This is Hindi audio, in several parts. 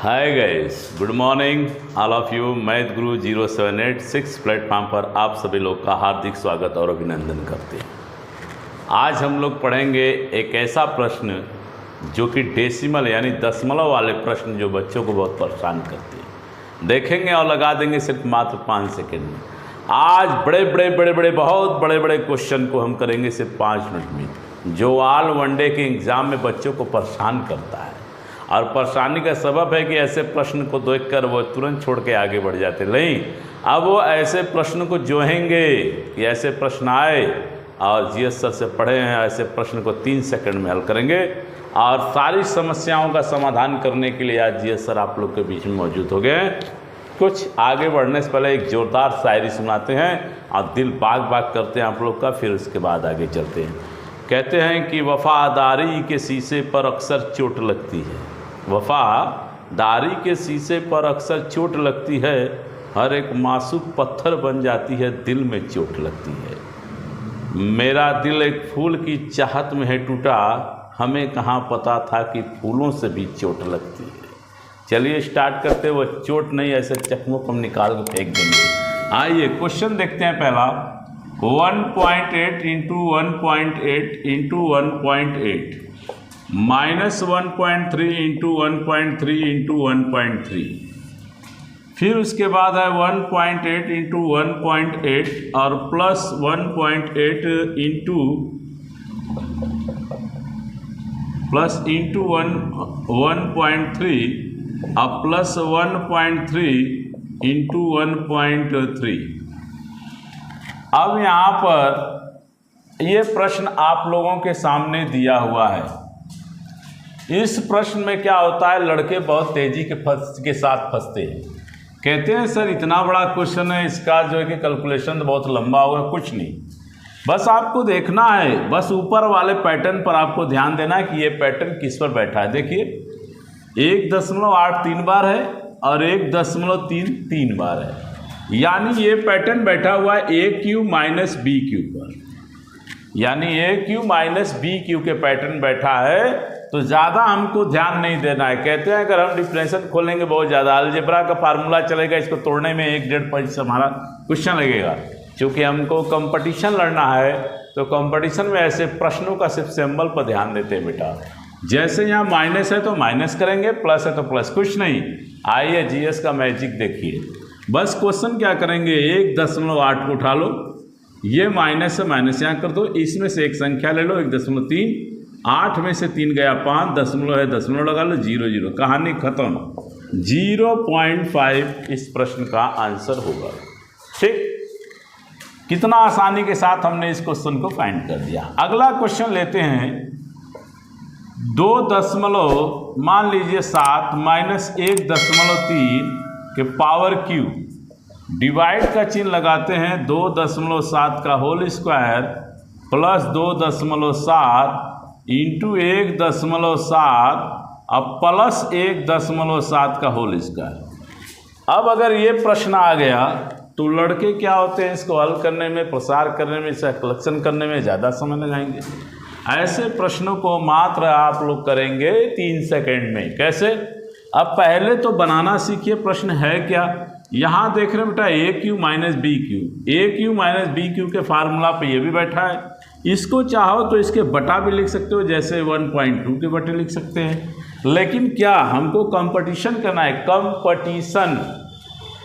Hi guys, good morning all of you. Math Guru 0786 platform पर आप सभी लोग का हार्दिक स्वागत और अभिनंदन करते हैं। आज हम लोग पढ़ेंगे एक ऐसा प्रश्न जो कि डेसिमल यानी दशमलव वाले प्रश्न जो बच्चों को बहुत परेशान करते हैं। देखेंगे और लगा देंगे सिर्फ मात्र 5 सेकेंड में। आज बहुत बड़े बड़े क्वेश्चन को हम करेंगे सिर्फ 5 मिनट में, जो ऑल वनडे के एग्ज़ाम में बच्चों को परेशान करता है। और परेशानी का सबब है कि ऐसे प्रश्न को देखकर वो तुरंत छोड़ के आगे बढ़ जाते। नहीं, अब वो ऐसे प्रश्न को जोहेंगे कि ऐसे प्रश्न आए और जीएस सर से पढ़े हैं, ऐसे प्रश्न को 3 सेकंड में हल करेंगे। और सारी समस्याओं का समाधान करने के लिए आज जीएस सर आप लोग के बीच में मौजूद हो गए हैं। कुछ आगे बढ़ने से पहले एक ज़ोरदार शायरी सुनाते हैं और दिल बाग बाग करते हैं आप लोग का, फिर उसके बाद आगे चलते हैं। कहते हैं कि वफादारी के शीशे पर अक्सर चोट लगती है, वफादारी के शीशे पर अक्सर चोट लगती है, हर एक मासूम पत्थर बन जाती है, दिल में चोट लगती है। मेरा दिल एक फूल की चाहत में है टूटा, हमें कहाँ पता था कि फूलों से भी चोट लगती है। चलिए स्टार्ट करते। वो चोट नहीं, ऐसे चकमक हम निकाल के फेंक देंगे। आइए क्वेश्चन देखते हैं। पहला 1.8 into 1.8 into 1.8 minus 1.3 into 1.3 into 1.3, फिर उसके बाद है 1.8 इंटू 1.8 और प्लस 1.8 इंटू 1.3 और प्लस 1.3 इंटू 1.3। अब यहाँ पर ये प्रश्न आप लोगों के सामने दिया हुआ है। इस प्रश्न में क्या होता है, लड़के बहुत तेज़ी के साथ फंसते हैं। कहते हैं सर इतना बड़ा क्वेश्चन है, इसका जो है कि कैलकुलेशन तो बहुत लंबा होगा। कुछ नहीं, बस आपको देखना है, बस ऊपर वाले पैटर्न पर आपको ध्यान देना है कि ये पैटर्न किस पर बैठा है। देखिए 1.8 3 बार है और 1.3 3 बार है, यानी ये पैटर्न बैठा हुआ है ए क्यू माइनस बी क्यू पर, यानी ए क्यू माइनस बी क्यू के पैटर्न बैठा है। तो ज़्यादा हमको ध्यान नहीं देना है। कहते हैं अगर हम डिफरेंशियल खोलेंगे बहुत ज़्यादा, अलजेब्रा का फार्मूला चलेगा, इसको तोड़ने में 1-1.5 पॉइंट हमारा क्वेश्चन लगेगा। क्योंकि हमको कंपटीशन लड़ना है, तो कंपटीशन में ऐसे प्रश्नों का सिर्फ सिंबल पर ध्यान देते हैं बेटा। जैसे यहाँ माइनस है तो माइनस करेंगे, प्लस है तो प्लस, कुछ नहीं। आइए जीएस का मैजिक देखिए। बस क्वेश्चन क्या करेंगे, 1.8 को उठा लो, ये माइनस है, माइनस यहाँ कर दो, इसमें से एक संख्या ले लो 1.3, 8 में से 3 गया 5, दशमलव है दशमलव लगा लो, 0 0, कहानी खत्म। 0.5 इस प्रश्न का आंसर होगा। ठीक, कितना आसानी के साथ हमने इस क्वेश्चन को फाइंड कर दिया। अगला क्वेश्चन लेते हैं। 2 दशमलव मान लीजिए 7 माइनस 1.3 के पावर क्यू, डिवाइड का चिन्ह लगाते हैं 2.7 का होल स्क्वायर प्लस 2.7 इंटू 1.7 अब प्लस 1.7 का होल स्क्वायर। अब अगर ये प्रश्न आ गया तो लड़के क्या होते हैं, इसको हल करने में, प्रसार करने में, इसे कलेक्शन करने में ज़्यादा समय लगाएंगे। ऐसे प्रश्नों को मात्र आप लोग करेंगे 3 सेकेंड में। कैसे? अब पहले तो बनाना सीखिए। प्रश्न है क्या, यहाँ देख रहे हैं बेटा ए क्यू माइनस बी क्यू, ए क्यू माइनस बी क्यू के फार्मूला पे ये भी बैठा है। इसको चाहो तो इसके बटा भी लिख सकते हो, जैसे 1.2 के बटे लिख सकते हैं। लेकिन क्या हमको कंपटीशन करना है, कंपटीशन,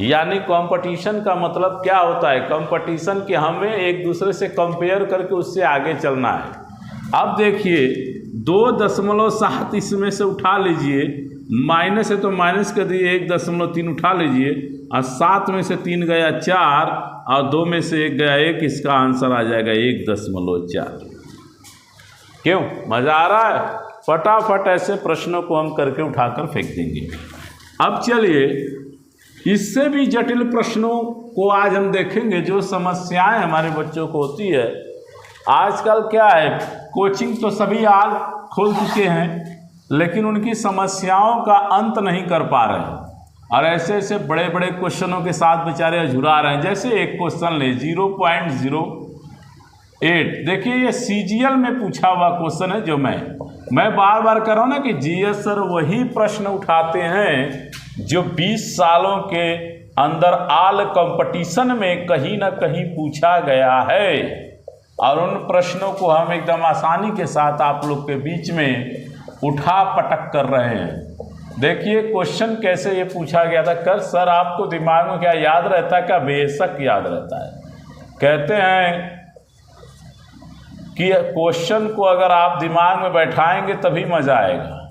यानी कंपटीशन का मतलब क्या होता है, कंपटीशन कि हमें एक दूसरे से कंपेयर करके उससे आगे चलना है। अब देखिए 2.7 इसमें से उठा लीजिए, माइनस है तो माइनस कर दिए, 1.3 उठा लीजिए और 7 में से 3 गया 4 और 2 में से 1 गया 1, इसका आंसर आ जाएगा 1.4। क्यों, मज़ा आ रहा है? फटाफट ऐसे प्रश्नों को हम करके उठाकर फेंक देंगे। अब चलिए इससे भी जटिल प्रश्नों को आज हम देखेंगे, जो समस्याएं हमारे बच्चों को होती है। आजकल क्या है, कोचिंग तो सभी आज खोल चुके हैं, लेकिन उनकी समस्याओं का अंत नहीं कर पा रहे हैं और ऐसे ऐसे बड़े बड़े क्वेश्चनों के साथ बेचारे अझुरा रहे हैं। जैसे एक क्वेश्चन ले 0.0 8। देखिए ये सीजीएल में पूछा हुआ क्वेश्चन है, जो मैं बार बार कर रहा हूँ ना कि जीएस सर वही प्रश्न उठाते हैं जो 20 सालों के अंदर आल कंपटीशन में कहीं ना कहीं पूछा गया है, और उन प्रश्नों को हम एकदम आसानी के साथ आप लोग के बीच में उठा पटक कर रहे हैं। देखिए क्वेश्चन कैसे ये पूछा गया था। कर सर आपको दिमाग में क्या याद रहता है? क्या बेशक याद रहता है। कहते हैं कि क्वेश्चन को अगर आप दिमाग में बैठाएंगे तभी मज़ा आएगा।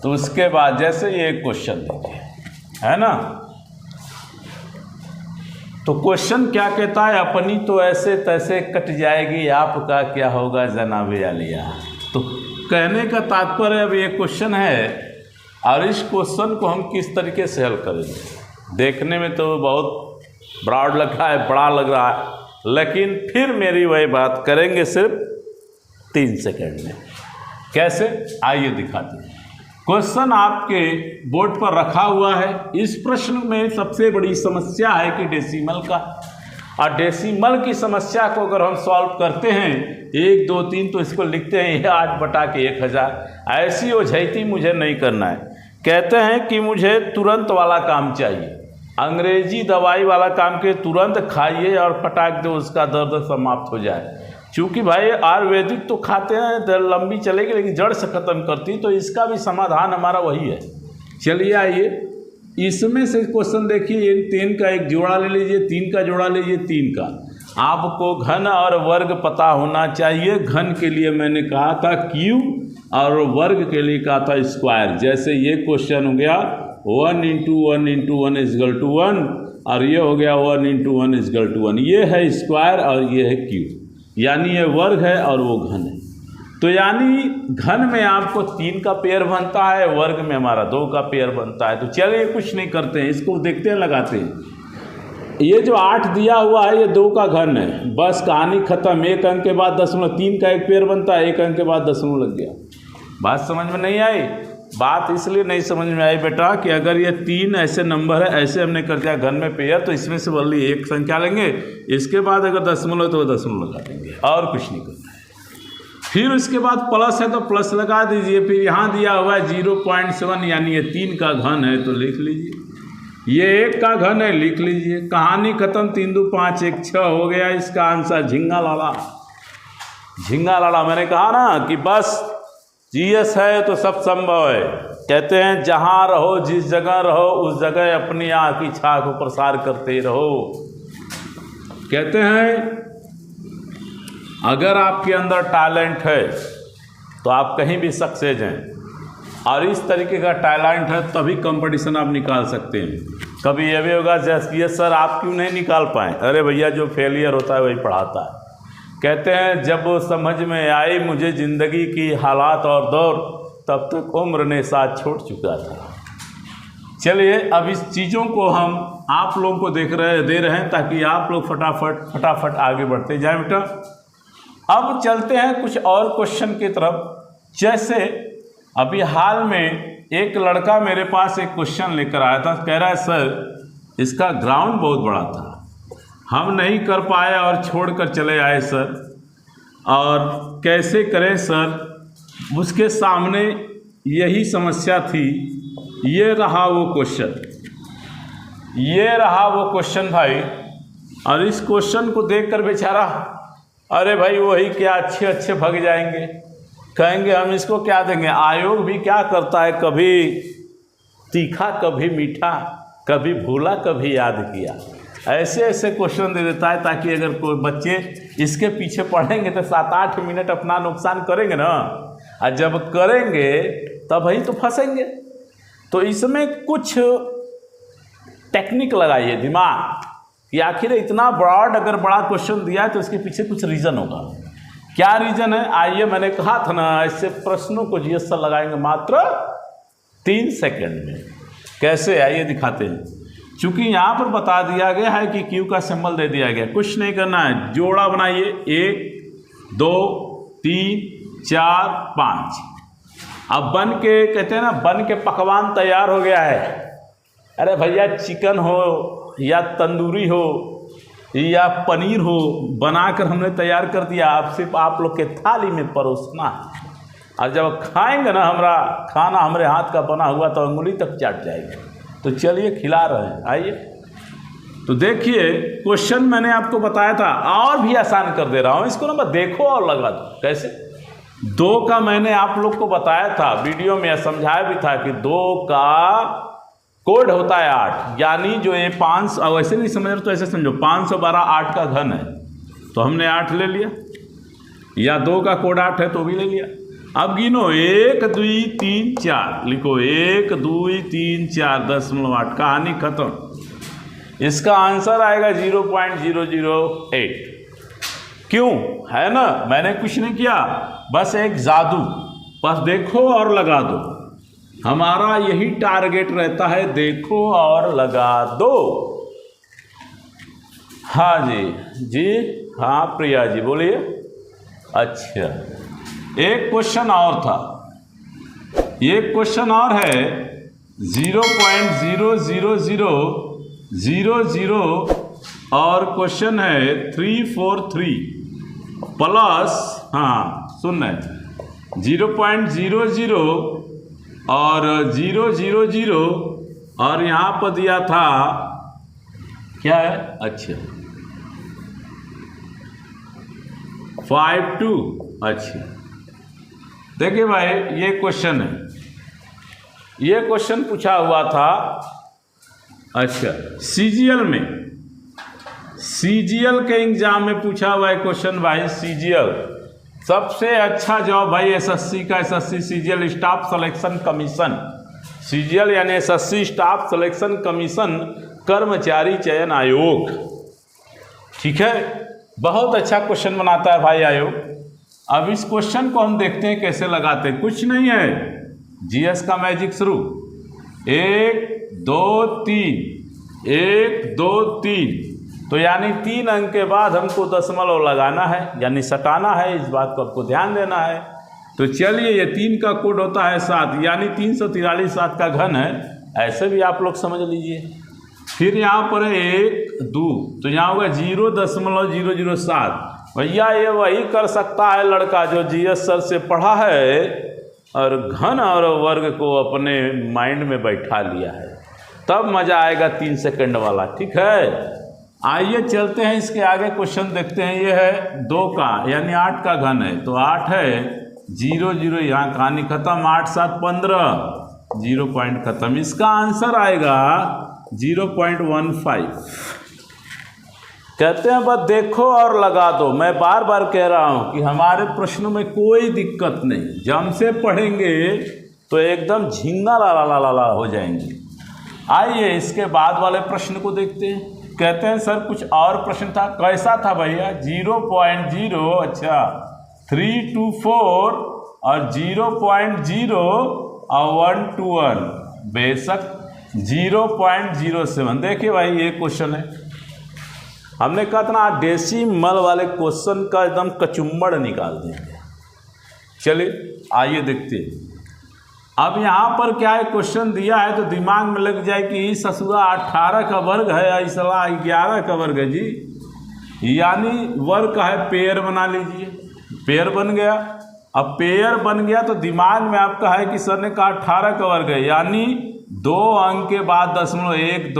तो उसके बाद जैसे ये क्वेश्चन देखिए, है ना, तो क्वेश्चन क्या कहता है? अपनी तो ऐसे तैसे कट जाएगी, आपका क्या होगा जनाबे आलिया। तो कहने का तात्पर्य अब ये क्वेश्चन है, और इस क्वेश्चन को हम किस तरीके से हल करेंगे। देखने में तो बहुत ब्रॉड लग रहा है, बड़ा लग रहा है, लेकिन फिर मेरी वही बात करेंगे सिर्फ 3 सेकंड में। कैसे? आइए दिखाते हैं। क्वेश्चन आपके बोर्ड पर रखा हुआ है। इस प्रश्न में सबसे बड़ी समस्या है कि डेसिमल का, और डेसिमल की समस्या को अगर हम सॉल्व करते हैं 1 2 3 तो इसको लिखते हैं 8/1000। ऐसी ओझैती मुझे नहीं करना है। कहते हैं कि मुझे तुरंत वाला काम चाहिए, अंग्रेजी दवाई वाला काम के तुरंत खाइए और फटाक दो उसका दर्द समाप्त हो जाए। चूँकि भाई आयुर्वेदिक तो खाते हैं, लंबी चलेगी लेकिन जड़ से ख़त्म करती, तो इसका भी समाधान हमारा वही है। चलिए आइए इसमें से क्वेश्चन देखिए। 3 का एक जोड़ा ले लीजिए, 3 का जोड़ा लीजिए, 3 का। आपको घन और वर्ग पता होना चाहिए। घन के लिए मैंने कहा था क्यूब, और वर्ग के लिए कहा था स्क्वायर। जैसे ये क्वेश्चन हो गया 1 × 1 × 1 = 1, और ये हो गया 1 × 1 = 1। ये है स्क्वायर और ये है क्यूब, यानी ये वर्ग है और वो घन है। तो यानी घन में आपको 3 का पेयर बनता है, वर्ग में हमारा 2 का पेयर बनता है। तो चलिए कुछ नहीं करते हैं, इसको देखते हैं, लगाते हैं। ये जो 8 दिया हुआ है ये 2 का घन है, बस कहानी खत्म। 1 अंक के बाद दशमलव, 3 का एक पेयर बनता है, 1 अंक के बाद दशमलव लग गया। बात समझ में नहीं आई? बात इसलिए नहीं समझ में आई बेटा कि अगर ये 3 ऐसे नंबर है, ऐसे हमने कर दिया घन में पेयर, तो इसमें से बल्कि एक संख्या लेंगे, इसके बाद अगर दशमलव तो दशमलव लगा देंगे, और कुछ नहीं करना है। फिर उसके बाद प्लस है तो प्लस लगा दीजिए। फिर यहाँ दिया हुआ है 0.7, यानी ये 3 का घन है तो लिख लीजिए। ये 1 का घन है, लिख लीजिए। कहानी खत्म। 3 2 5 1 6 हो गया इसका आंसर। झिंगा लाला, झिंगा लाला। मैंने कहा ना कि बस जीएस है तो सब संभव है। कहते हैं जहाँ रहो, जिस जगह रहो, उस जगह अपनी आँख की छाया को प्रसार करते रहो। कहते हैं अगर आपके अंदर टैलेंट है तो आप कहीं भी सक्सेस हैं, और इस तरीके का टैलेंट है तभी कंपटीशन आप निकाल सकते हैं। कभी ये भी होगा जैसे सर आप क्यों नहीं निकाल पाए? अरे भैया जो फेलियर होता है वही पढ़ाता है। कहते हैं जब समझ में आई मुझे ज़िंदगी की हालात और दौर, तब तक उम्र ने साथ छोड़ चुका था। चलिए अब इस चीज़ों को हम आप लोगों को दे रहे हैं ताकि आप लोग फटाफट आगे बढ़ते जाएं बेटा। अब चलते हैं कुछ और क्वेश्चन की तरफ। जैसे अभी हाल में एक लड़का मेरे पास एक क्वेश्चन लेकर आया था, कह रहा है सर इसका ग्राउंड बहुत बड़ा था, हम नहीं कर पाए और छोड़कर चले आए सर, और कैसे करें सर। उसके सामने यही समस्या थी। ये रहा वो क्वेश्चन, ये रहा वो क्वेश्चन भाई। और इस क्वेश्चन को देखकर बेचारा, अरे भाई वही क्या, अच्छे भग जाएंगे, कहेंगे हम इसको क्या देंगे। आयोग भी क्या करता है, कभी तीखा कभी मीठा, कभी भूला कभी याद किया, ऐसे ऐसे क्वेश्चन दे देता है ताकि अगर कोई बच्चे इसके पीछे पढ़ेंगे तो 7-8 मिनट अपना नुकसान करेंगे ना, और जब करेंगे तब ही तो फंसेंगे। तो इसमें कुछ टेक्निक लगाइए दिमाग कि आखिर इतना ब्रॉड अगर बड़ा क्वेश्चन दिया है तो इसके पीछे कुछ रीज़न होगा। क्या रीज़न है? आइए, मैंने कहा था ना ऐसे प्रश्नों को जीएस सर लगाएंगे मात्र 3 सेकंड में। कैसे? आइए दिखाते हैं। चूँकि यहाँ पर बता दिया गया है कि क्यू का सिंबल दे दिया गया, कुछ नहीं करना है, जोड़ा बनाइए 1 2 3 4 5। अब बन के कहते हैं ना, बन के पकवान तैयार हो गया है। अरे भैया चिकन हो या तंदूरी हो या पनीर हो, बनाकर हमने तैयार कर दिया, आप सिर्फ आप लोग के थाली में परोसना है। और जब खाएंगे ना हमारा खाना, हमारे हाथ का बना हुआ, तो अंगुली तक चाट जाएगी। तो चलिए खिला रहे हैं, आइए। तो देखिए क्वेश्चन मैंने आपको बताया था, और भी आसान कर दे रहा हूँ इसको ना, बस देखो और लगा दो। कैसे? 2 का मैंने आप लोग को बताया था वीडियो में, समझाया भी था कि 2 का कोड होता है 8, यानी जो ये 5, अब ऐसे नहीं समझ रहे तो ऐसे समझो, 512 8 का घन है, तो हमने 8 ले लिया, या 2 का कोड 8 है तो भी ले लिया। अब गिनो 1 2 3 4, लिखो 1 2 3 4 0.8, कहानी खत्म। इसका आंसर आएगा 0.008। क्यों? है ना, मैंने कुछ नहीं किया, बस एक जादू, बस देखो और लगा दो। हमारा यही टारगेट रहता है, देखो और लगा दो। हाँ जी, हाँ प्रिया जी बोलिए। अच्छा, एक क्वेश्चन और था, ये क्वेश्चन और है 0.00000 और क्वेश्चन है 343 प्लस, हाँ सुन रहे, 0.00 और 000 और यहाँ पर दिया था क्या है, अच्छा 52। अच्छा देखिए भाई, ये क्वेश्चन है, ये क्वेश्चन पूछा हुआ था, अच्छा सीजीएल के एग्जाम में पूछा हुआ है क्वेश्चन भाई। सीजीएल सबसे अच्छा जॉब भाई एसएससी का, SSC CGL staff selection commission, CGL यानी एसएससी स्टाफ सिलेक्शन कमीशन, कर्मचारी चयन आयोग। ठीक है, बहुत अच्छा क्वेश्चन बनाता है भाई आयोग। अब इस क्वेश्चन को हम देखते हैं कैसे लगाते हैं। कुछ नहीं है, जीएस का मैजिक शुरू, 1 2 3 1 2 3, तो यानी 3 अंक के बाद हमको दशमलव लगाना है, यानी सटाना है, इस बात को आपको ध्यान देना है। तो चलिए, ये 3 का कोड होता है 7, यानी 343 7 का घन है, ऐसे भी आप लोग समझ लीजिए। फिर यहाँ पर 1 2, तो यहाँ होगा 0.007। भैया ये वही कर सकता है लड़का जो जीएस सर से पढ़ा है और घन और वर्ग को अपने माइंड में बैठा लिया है, तब मज़ा आएगा 3 सेकंड वाला। ठीक है, आइए चलते हैं इसके आगे, क्वेश्चन देखते हैं। ये है 2 का यानी 8 का घन है, तो 8 है 0 0, यहाँ कहानी खत्म, 8 7 15, 0 पॉइंट खत्म। इसका आंसर आएगा 0.15। कहते हैं बस देखो और लगा दो। मैं बार बार कह रहा हूँ कि हमारे प्रश्नों में कोई दिक्कत नहीं, जम से पढ़ेंगे तो एकदम झिंगा ला हो जाएंगे। आइए इसके बाद वाले प्रश्न को देखते हैं। कहते हैं सर कुछ और प्रश्न था, कैसा था भैया? 0.0, अच्छा 324 और 0.0 और 1 to 1, बेशक 0.07। देखिए भाई ये क्वेश्चन है, हमने कहा था ना डेसिमल वाले क्वेश्चन का एकदम कचुम्बड़ निकाल देंगे। चलिए आइए देखते हैं। अब यहाँ पर क्या है, क्वेश्चन दिया है तो दिमाग में लग जाए कि ससुरा 18 का वर्ग है, ऐसा 11 का वर्ग है जी, यानी वर्ग का है पेयर बना लीजिए। पेयर बन गया, अब पेयर बन गया तो दिमाग में आपका है कि सर ने कहा 18 का वर्ग है, यानी 2 अंक के बाद 0.12,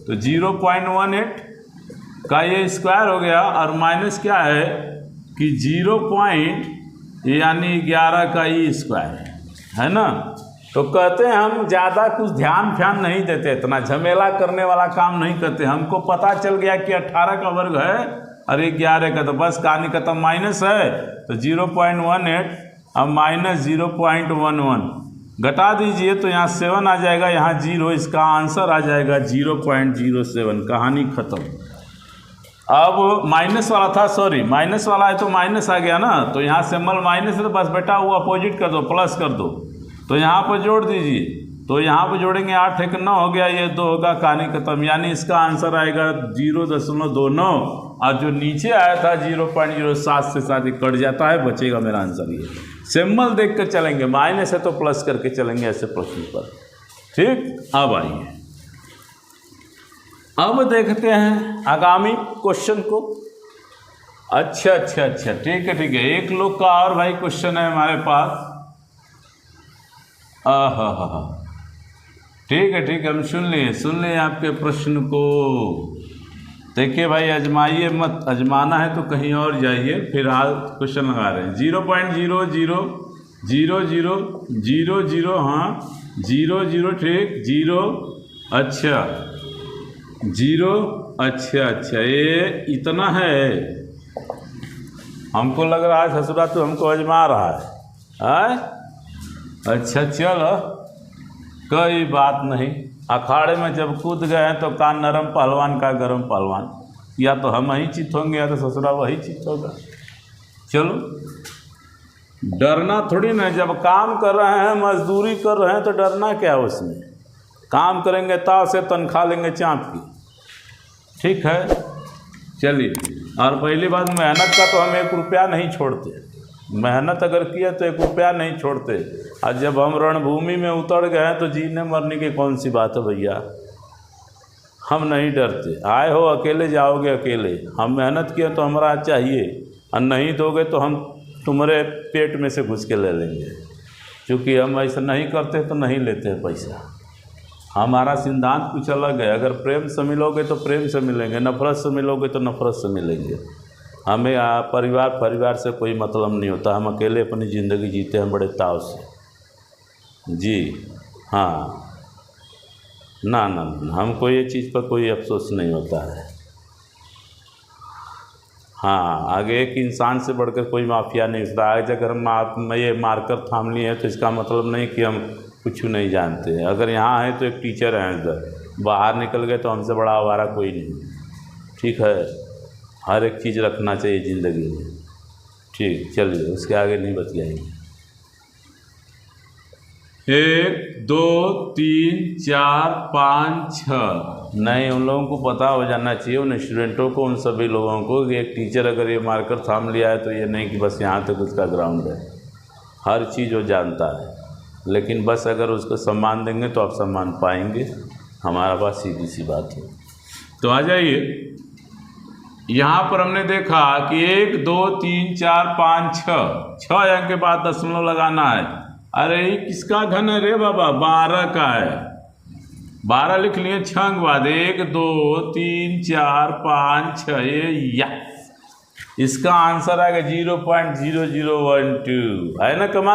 तो 0.18 का ये स्क्वायर हो गया, और माइनस क्या है कि 0 यानी 11 का ई स्क्वायर है ना। तो कहते हैं हम ज़्यादा कुछ ध्यान नहीं देते, इतना झमेला करने वाला काम नहीं करते। हमको पता चल गया कि 18 का वर्ग है और 11 का, तो बस कहानी खत्म। माइनस है तो 0.18, अब माइनस 0.11 घटा दीजिए तो यहाँ 7 आ जाएगा, यहाँ 0, इसका आंसर आ जाएगा 0.07। कहानी खत्म। अब माइनस वाला था, सॉरी माइनस वाला है तो माइनस आ गया ना, तो यहाँ सिंबल माइनस है तो बस बेटा वो अपोजिट कर दो, प्लस कर दो, तो यहाँ पर जोड़ दीजिए, तो यहाँ पर जोड़ेंगे 8 1 9 हो गया, ये 2 होगा, कहानी खत्म। यानी इसका आंसर आएगा 0.29, और जो नीचे आया था 0.07 से साथ ही कट जाता है, बचेगा मेरा आंसर। ये सिंबल देख कर चलेंगे, माइनस है तो प्लस करके चलेंगे ऐसे प्रश्न पर। ठीक, अब आइए अब देखते हैं आगामी क्वेश्चन को। अच्छा अच्छा अच्छा, ठीक है, एक लोग का और भाई क्वेश्चन है हमारे पास। हाँ, ठीक है, हम सुन लिए आपके प्रश्न को। देखिए भाई, आजमाइए मत, आजमाना है तो कहीं और जाइए, फिलहाल क्वेश्चन लगा रहे हैं। 0.000000, हाँ 00, ठीक 0, अच्छा 0, अच्छा, ये इतना है। हमको लग रहा है ससुरा तो हमको आजमा रहा है। अच्छा चलो, कोई बात नहीं। अखाड़े में जब कूद गए हैं तो का नरम पहलवान का गरम पहलवान, या तो हम ही चित होंगे या तो ससुरा वही चित होगा। चलो, डरना थोड़ी ना, जब काम कर रहे हैं, मजदूरी कर रहे हैं तो डरना क्या उसमें। काम करेंगे ताव से तनख्वाह लेंगे चाँप की, ठीक है। चलिए, और पहली बात, मेहनत का तो हम 1 रुपया नहीं छोड़ते। मेहनत अगर किए तो 1 रुपया नहीं छोड़ते। और जब हम रणभूमि में उतर गए हैं तो जीने मरने की कौन सी बात है भैया। हम नहीं डरते। आए हो अकेले, जाओगे अकेले। हम मेहनत किए तो हमारा चाहिए, और नहीं दोगे तो हम तुम्हारे पेट में से घुस के ले लेंगे। क्योंकि हम ऐसा नहीं करते तो नहीं लेते हैं पैसा। हमारा सिद्धांत कुछ अलग है। अगर प्रेम से मिलोगे तो प्रेम से मिलेंगे, नफरत से मिलोगे तो नफरत से मिलेंगे। हमें परिवार से कोई मतलब नहीं होता। हम अकेले अपनी ज़िंदगी जीते हैं बड़े ताव से। जी हाँ, ना, हमको ये चीज़ पर कोई अफसोस नहीं होता है। हाँ, आगे एक इंसान से बढ़कर कोई माफिया नहीं होता। आज अगर हम ये मारकर थाम लिए हैं तो इसका मतलब नहीं कि हम कुछ नहीं जानते। अगर यहाँ है तो एक टीचर हैं इधर, बाहर निकल गए तो हमसे बड़ा आवारा कोई नहीं। ठीक है, हर एक चीज़ रखना चाहिए ज़िंदगी में। ठीक, चलिए उसके आगे नहीं बतियाएंगे। 1 2 3 4 5 6 नहीं, उन लोगों को पता हो जाना चाहिए, उन स्टूडेंटों को, उन सभी लोगों को कि एक टीचर अगर ये मार्कर थाम लिया है तो ये नहीं कि बस यहाँ तक उसका ग्राउंड है। हर चीज़ वो जानता है, लेकिन बस अगर उसको सम्मान देंगे तो आप सम्मान पाएंगे। हमारा बात सीधी सी बात है। तो आ जाइए, यहाँ पर हमने देखा कि 1 2 3 4 5 6 अंक के बाद दशमलव लगाना है। अरे ये किसका घन है रे बाबा? 12 का है। 12 लिख लिए 6 अंक बाद। 1 2 3 4 5 6, ये या इसका आंसर आएगा 0.0012, है ना कमाल।